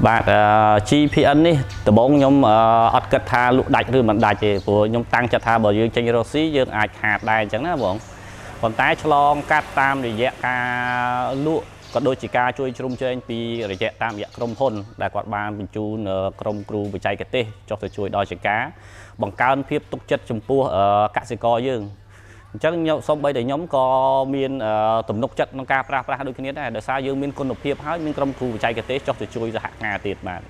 បាទ GPN នេះដំបូងខ្ញុំអត់គិតថាលក់ដាច់ឬមិនដាច់ទេព្រោះខ្ញុំតាំងចិត្តថាបើយើងចេញរកស៊ីយើងអាចខាតដែរអញ្ចឹងណាបងប៉ុន្តែឆ្លងកាត់តាមរយៈការលក់ក៏ដូចជាការជួយជ្រោមជ្រែងពីរយៈតាមរយៈក្រុមហ៊ុនដែលគាត់បានបញ្ជូនក្រុមគ្រូបច្ចេកទេសចុះទៅជួយដល់ជាការបង្កើនភាពទុកចិត្តចំពោះកសិករយើងអញ្ចឹងខ្ញុំសូម្បីតែខ្ញុំក៏មានទំនុកចិត្តក្នុងការប្រាស្រ័យដូចគ្នាដែរដោយសារយើងមានគុណភាពហើយមានក្រុមគ្រូបច្ចេកទេសចុះទៅជួយសហការទៀតបាទ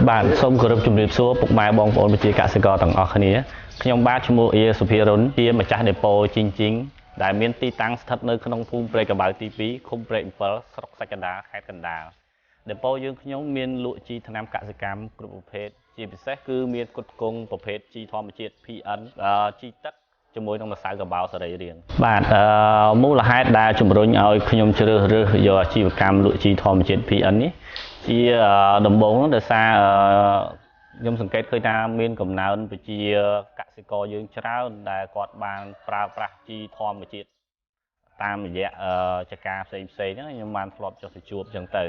បាទសូមគោរពជំរាបសួរពុកម៉ែបងប្អូនប្រជាកសិករទាំងអស់គ្នាខ្ញុំបាទឈ្មោះអ៊ីសុភារុនជាម្ចាស់ដេប៉ូជីងដែលមានទីតាំងស្ថិតនៅក្នុងភូមិព្រែកកបៅទី2ឃុំព្រែក7ស្រុកសាច់កណ្ដាលខេត្តកណ្ដាលដេប៉ូយើងខ្ញុំមានលក់ជីថ្នាំកសិកម្មគ្រប់ប្រភេទជាពិសេសគឺមានគុតគង់ប្រភេទជីធម្មជាតិ PN ជីទឹកជាមួយនឹងម្សៅកបោសរីរាង្គបាទមូលហេតុដែលជំរុញឲ្យខ្ញុំជ្រើសរើសយកអាជីវកម្មលក់ជីធម្មជាតិ PN នេះជាដំបូងដោយសារខ្ញុំសង្កេតឃើញថាមានកំណើនប្រជាកសិករយើងច្រើនដែលគាត់បានប្រើប្រាស់ជីធម្មជាតិតាមរយៈចការផ្សេងហ្នឹងខ្ញុំបានធ្លាប់ចុះទៅជួបអញ្ចឹងទៅ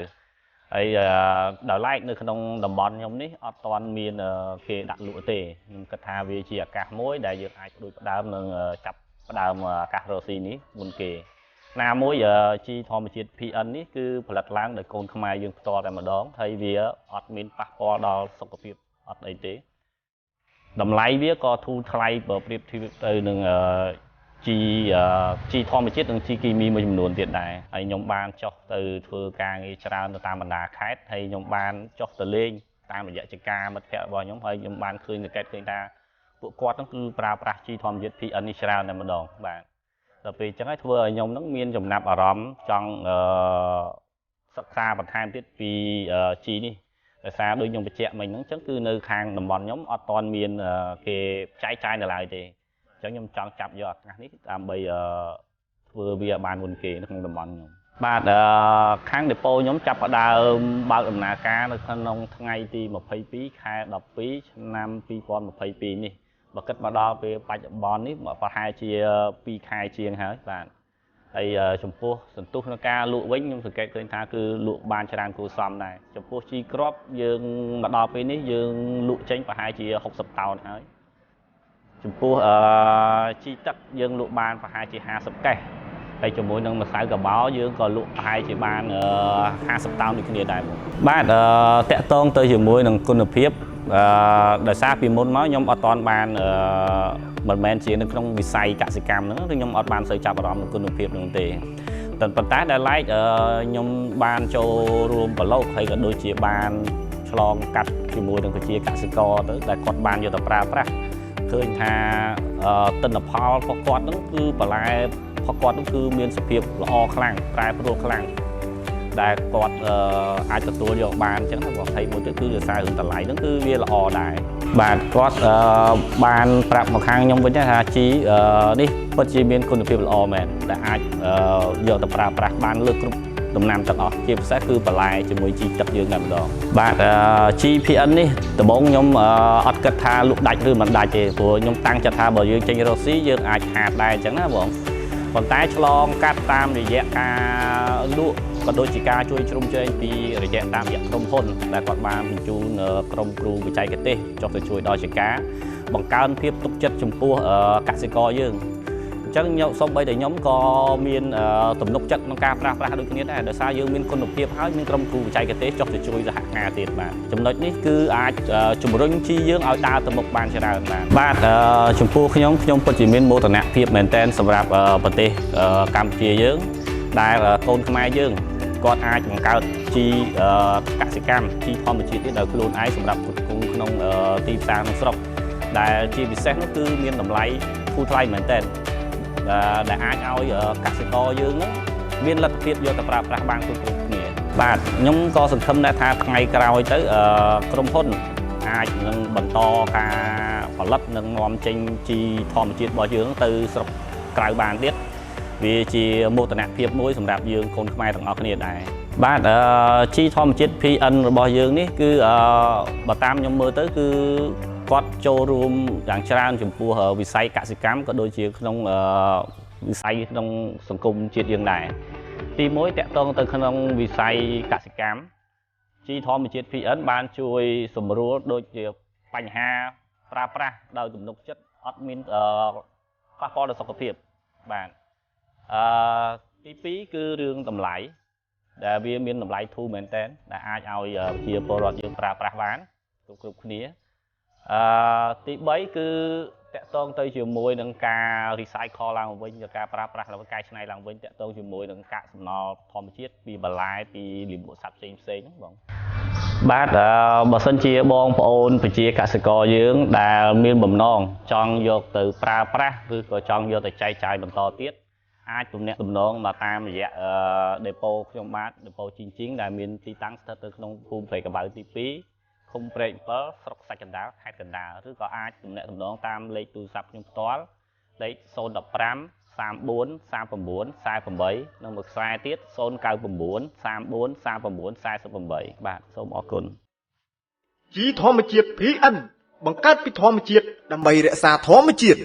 ហើយដោយឡែកនៅក្នុងតំបន់ខ្ញុំនេះអត់ទាន់មានគេដាក់លក់ទេខ្ញុំគិតថាវាជាឱកាសមួយដែលយើងអាចដូចផ្ដើមនឹងចាប់ផ្ដើមឱកាសរកស៊ីនេះមុនគេណាមួយជីធម្មជាតិ PN នេះគឺផលិតឡើងដោយកូនខ្មែរយើងផ្ទាល់តែម្ដងហើយវាអត់មានប៉ះពាល់ដល់សុខភាពអត់អីទេតម្លៃវាក៏ធូរថ្លៃបើប្រៀបធៀបទៅនឹងជីធម្មជាតិនិងជីគីមីមួយចំនួនទៀតដែរហើយខ្ញុំបានចុះទៅធ្វើការងារច្រើនទៅតាមបណ្ដាខេត្តហើយខ្ញុំបានចុះទៅលេងតាមរយៈចការមិត្តភ័ក្តិរបស់ខ្ញុំហើយខ្ញុំបានឃើញសង្កេតឃើញថាពួកគាត់ហ្នឹងគឺប្រើប្រាស់ជីធម្មជាតិ PN នេះច្រើនតែម្ដងបាទដល់ពេលអញ្ចឹងហើយធ្វើឲ្យខ្ញុំហ្នឹងមានចំណាប់អារម្មណ៍ចង់សិក្សាបន្ថែមទៀតពីជីនេះដោយសារដូចខ្ញុំបញ្ជាក់មិញហ្នឹងអញ្ចឹងគឺនៅខាងតំបន់ខ្ញុំអត់ទាន់មានគេចែកចាយនៅឡើយទេអញ្ចឹងខ្ញុំចង់ចាប់យកឱកាសនេះដើម្បីធ្វើវាបានមុនគេនៅក្នុងតំបន់ខ្ញុំបាទខាងដេប៉ូខ្ញុំចាប់ផ្ដើមបើកដំណើរការនៅក្នុងថ្ងៃទី22ខែ12ឆ្នាំ2022នេះបើគិតមកដល់ពេលបច្ចុប្បន្ននេះប្រហែលជា2ខែជាងហើយបាទហើយចំពោះសន្ទុះក្នុងការលក់វិញខ្ញុំសង្កេតឃើញថាគឺលក់បានច្រើនគួរសមដែរចំពោះជីគ្រាប់យើងមកដល់ពេលនេះយើងលក់ចេញប្រហែលជា60តោនហើយចំពោះជីទឹកយើងលក់បានប្រហែលជា50កេសហើយជាមួយនឹងម្សៅកបោយើងក៏លក់ប្រហែលជាបាន50តោនដូចគ្នាដែរបាទតាក់ទងទៅជាមួយនឹងគុណភាពដោយសារពីមុនមកខ្ញុំអត់ទាន់បានមិនមែនជានៅក្នុងវិស័យកសិកម្មហ្នឹងគឺខ្ញុំអត់បានសូវចាប់អារម្មណ៍នឹងគុណភាពហ្នឹងទេប៉ុន្តែដែលឡែកខ្ញុំបានចូលរួមប្រឡូកហើយក៏ដូចជាបានឆ្លងកាត់ជាមួយនឹងប្រជាកសិករទៅដែលគាត់បានយកទៅប្រើប្រាស់ឃើញថាទិន្នផលរបស់គាត់ហ្នឹងគឺបន្លែរបស់គាត់ហ្នឹងគឺមានសភាពល្អខ្លាំងប្រែប្រួលខ្លាំងដែលគាត់អាចទទួលយកបានអញ្ចឹងណាបង21ទៅគឺដោយសាររឿងតម្លៃហ្នឹងគឺវាល្អដែរបាទគាត់បានប្រាប់មកខាងខ្ញុំវិញថាជីនេះពិតជាមានគុណភាពល្អមែនដែលអាចយកទៅប្រើប្រាស់បានលើគ្រប់ដំណាំទាំងអស់ជាពិសេសគឺបន្លែជាមួយជីទឹកយើងតែម្ដងបាទ GPN នេះដំបូងខ្ញុំអត់គិតថាលក់ដាច់ឬមិនដាច់ទេព្រោះខ្ញុំតាំងចិត្តថាបើយើងចេញរកស៊ីយើងអាចខាតដែរអញ្ចឹងណាបងប៉ុន្តែឆ្លងកាត់តាមរយៈការលក់ក៏ដូចជាការជួយជ្រោមជ្រែងពីរយៈតាមរយៈក្រុមហ៊ុនដែលគាត់បានបញ្ជូនក្រុមគ្រូបច្ចេកទេសចុះទៅជួយដល់ជាការបង្កើនភាពទុកចិត្តចំពោះកសិករយើងអញ្ចឹងខ្ញុំសូម្បីតែខ្ញុំក៏មានទំនុកចិត្តក្នុងការប្រាស្រ័យដូចគ្នាដែរដោយសារយើងមានគុណភាពហើយមានក្រុមគ្រូបច្ចេកទេសចុះទៅជួយសហការទៀតបាទចំណុចនេះគឺអាចជំរុញជីយើងឲ្យដើរទៅមុខបានច្រើនបាទចំពោះខ្ញុំពិតជាមានមោទនភាពមែនទែនសម្រាប់ប្រទេសកម្ពុជាយើងដែលកូនខ្មែរយើងគាត់អាចបង្កើតជីកសិកម្មជីធម្មជាតិនេះដោយខ្លួនឯងសម្រាប់ផ្គត់ផ្គង់ក្នុងទីផ្សារក្នុងស្រុកដែលជាពិសេសនោះគឺមានតម្លៃធូរថ្លៃមែនទែនដែលអាចឲ្យកសិករយើងមានលទ្ធភាពយកទៅប្រើប្រាស់បានគ្រប់គ្នាបាទខ្ញុំក៏សង្ឃឹមដែរថាថ្ងៃក្រោយទៅក្រុមហ៊ុនអាចនឹងបន្តការផលិតនិងនាំចេញជីធម្មជាតិរបស់យើងទៅស្រុកក្រៅបានទៀតវាជាមោទនភាពមួយសម្រាប់យើងកូនខ្មែរទាំងអស់គ្នាដែរបាទជីធម្មជាតិ PN របស់យើងនេះគឺបើតាមខ្ញុំមើលទៅគឺគាត់ចូលរួមយ៉ាងច្រើនចំពោះវិស័យកសិកម្មក៏ដូចជាក្នុង វិស័យក្នុងសង្គមជាតិយើងដែរទីមួយតកតងទៅក្នុងវិស័យកសិកម្មជីធម្មជាតិ PN បានជួយសម្រួលដូចជាបញ្ហាប្រើប្រាស់ដោយទំនុកចិត្តអត់មានប៉ះពាល់ដល់សុខភាពបាទទី2គឺរឿងតម្លៃដែលវាមានតម្លៃធូរមែនទែនដែលអាចឲ្យជាពលរដ្ឋយើងប្រើប្រាស់បានគ្រប់គ្នាទី3គឺតកតងទៅជាមួយនឹងការ recycle ឡើងវិញការប្រើប្រាស់ឡើងកែច្នៃឡើងវិញតកតងជាមួយនឹងកាកសំណល់ធម្មជាតិពីបន្លែពីលាមកសត្វផ្សេងហ្នឹងបងបាទបើសិនជាបងប្អូនប្រជាកសិករយើងដែលមានបំណងចង់យកទៅប្រើប្រាស់ឬក៏ចង់យកទៅចែកចាយបន្តទៀតអាចទំនាក់ទំនងមកតាមរយៈដេប៉ូខ្ញុំបាទដេប៉ូជីងដែលមានទីតាំងស្ថិតនៅក្នុងភូមិព្រៃកបៅទី2ឃុំព្រែក7ស្រុកសាច់កណ្ដាលខេត្តកណ្ដាលឬក៏អាចទំនាក់ទំនងតាមលេខទូរស័ព្ទខ្ញុំផ្ទាល់លេខ015 34 39 48និងមួយខ្សែទៀត099 34 39 48បាទសូមអរគុណជីធម្មជាតិ PN បង្កើតពីធម្មជាតិដើម្បីរក្សាធម្មជាតិ